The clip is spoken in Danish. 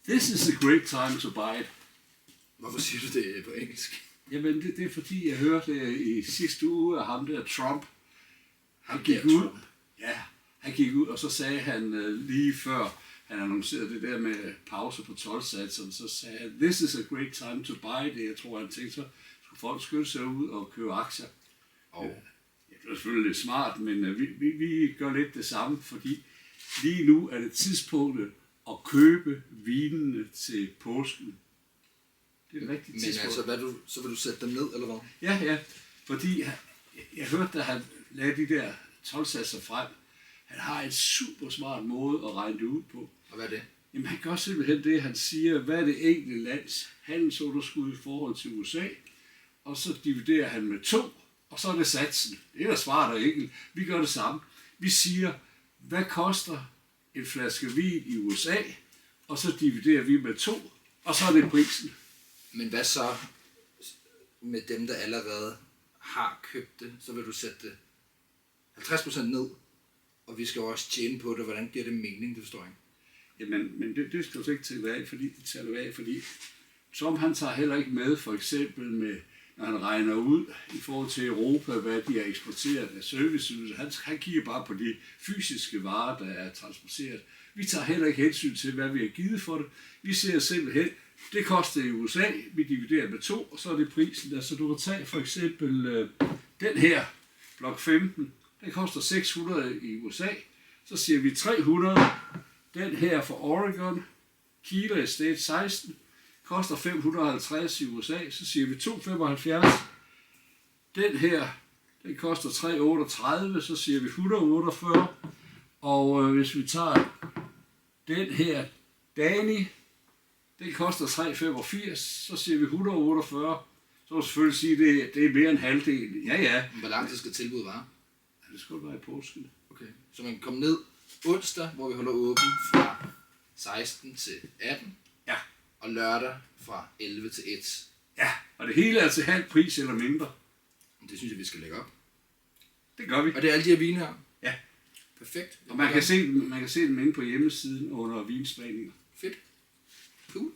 This is a great time to buy it. Hvorfor siger du det på engelsk? Jamen, det er fordi, jeg hørte i sidste uge af ham der Trump. Han gik der ud. Trump? Ja, han gik ud, og så sagde han lige før, han annoncerede det der med pause på 12-satserne, så sagde han, this is a great time to buy it. Jeg tror, han tænkte, så skulle folk skynde sig ud og købe aktier. Det er selvfølgelig lidt smart, men vi gør lidt det samme, fordi lige nu er det tidspunktet at købe vinene til påsken. Det er det rigtige tidspunkt. Men altså, så vil du sætte dem ned, eller hvad? Ja, fordi jeg hørte, da han lagde de der 12-satser frem, han har en super smart måde at regne det ud på. Og hvad er det? Jamen, han gør simpelthen det, han siger, hvad er det enkelte lands handelsunderskud i forhold til USA, og så dividerer han med 2, og så er det satsen. Det er da smart og enkelt. Vi gør det samme. Vi siger, hvad koster en flaske vin i USA, og så dividerer vi med 2, og så er det prisen. Men hvad så med dem, der allerede har købt det? Så vil du sætte det 50% ned, og vi skal også tjene på det. Hvordan giver det mening, det forstår jeg ikke? Jamen, men det skal du så ikke tale af, fordi Trump han tager heller ikke med, for eksempel med, når han regner ud i forhold til Europa, hvad de har eksporteret af serviceydelser. Han kigger bare på de fysiske varer, der er transporteret. Vi tager heller ikke hensyn til, hvad vi har givet for det. Vi ser simpelthen, det koster i USA, vi dividerer med 2, og så er det prisen der. Så du kan tage for eksempel den her, blok 15, den koster 600 i USA. Så siger vi 300. Den her for Oregon, Kilo Estate 16, koster 550 i USA, så siger vi 275. Den her, den koster 338, så siger vi 148. Og hvis vi tager den her Dani, den koster 385, så siger vi 148. Så må selvfølgelig sige, at det er mere end halvdelen. Ja. Hvor lang tid skal tilbuddet vare? Ja, det skal være i påsken. Okay. Så man kan komme ned onsdag, hvor vi holder åben fra 16 til 18. Ja. Og lørdag fra 11 til 1. Ja, og det hele er til halv pris eller mindre. Det synes jeg, vi skal lægge op. Det gør vi. Og det er alle de her vine her? Ja. Perfekt. Og man kan se dem inde på hjemmesiden under vinsmagninger. Fedt. Cool.